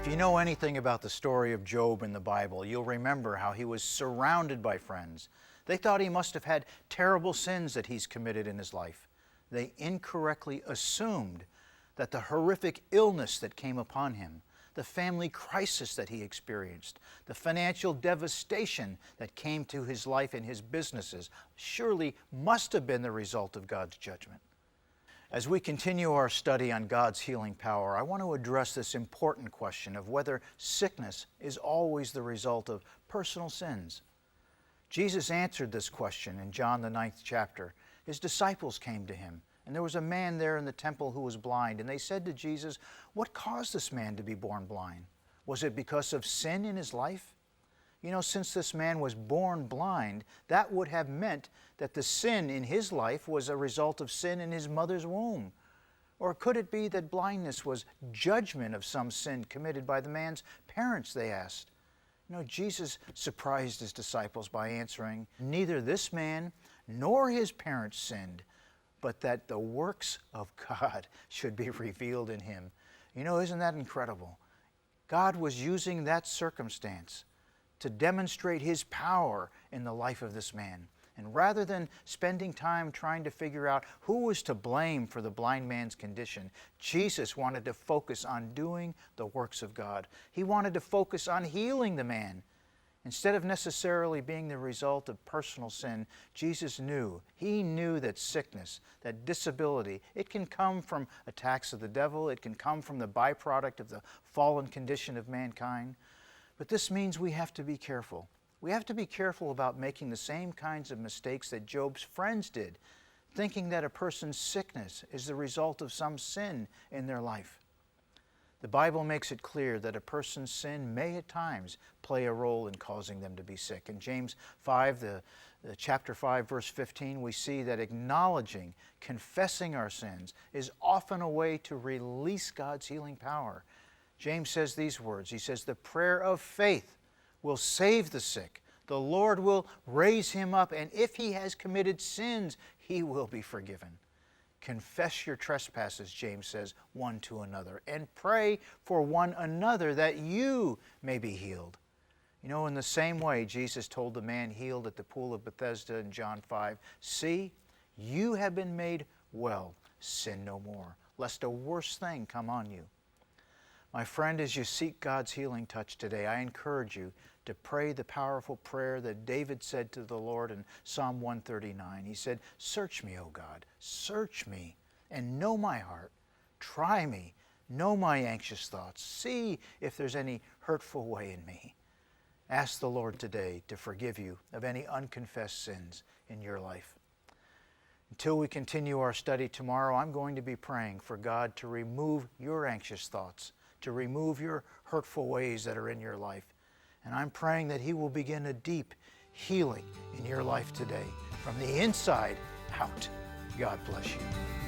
If you know anything about the story of Job in the Bible, you'll remember how he was surrounded by friends. They thought he must have had terrible sins that he's committed in his life. They incorrectly assumed that the horrific illness that came upon him, the family crisis that he experienced, the financial devastation that came to his life and his businesses, surely must have been the result of God's judgment. As we continue our study on God's healing power, I want to address this important question of whether sickness is always the result of personal sins. Jesus answered this question in John the 9th chapter. His disciples came to him, and there was a man there in the temple who was blind, and they said to Jesus, "What caused this man to be born blind? Was it because of sin in his life?" You know, since this man was born blind, that would have meant that the sin in his life was a result of sin in his mother's womb. Or could it be that blindness was judgment of some sin committed by the man's parents, they asked. You know, Jesus surprised his disciples by answering, "Neither this man nor his parents sinned, but that the works of God should be revealed in him." You know, isn't that incredible? God was using that circumstance to demonstrate his power in the life of this man. And rather than spending time trying to figure out who was to blame for the blind man's condition, Jesus wanted to focus on doing the works of God. He wanted to focus on healing the man. Instead of necessarily being the result of personal sin, Jesus knew, he knew that sickness, that disability, it can come from attacks of the devil, it can come from the byproduct of the fallen condition of mankind. But this means we have to be careful. We have to be careful about making the same kinds of mistakes that Job's friends did, thinking that a person's sickness is the result of some sin in their life. The Bible makes it clear that a person's sin may at times play a role in causing them to be sick. In James 5, chapter 5, verse 15, we see that acknowledging, confessing our sins is often a way to release God's healing power. James says these words. He says, "The prayer of faith will save the sick. The Lord will raise him up, and if he has committed sins, he will be forgiven." Confess your trespasses, James says, one to another, and pray for one another that you may be healed. You know, in the same way, Jesus told the man healed at the pool of Bethesda in John 5, "See, you have been made well. Sin no more, lest a worse thing come on you." My friend, as you seek God's healing touch today, I encourage you to pray the powerful prayer that David said to the Lord in Psalm 139. He said, "Search me, O God, search me, and know my heart. Try me, know my anxious thoughts. See if there's any hurtful way in me." Ask the Lord today to forgive you of any unconfessed sins in your life. Until we continue our study tomorrow, I'm going to be praying for God to remove your anxious thoughts, to remove your hurtful ways that are in your life. And I'm praying that he will begin a deep healing in your life today, from the inside out. God bless you.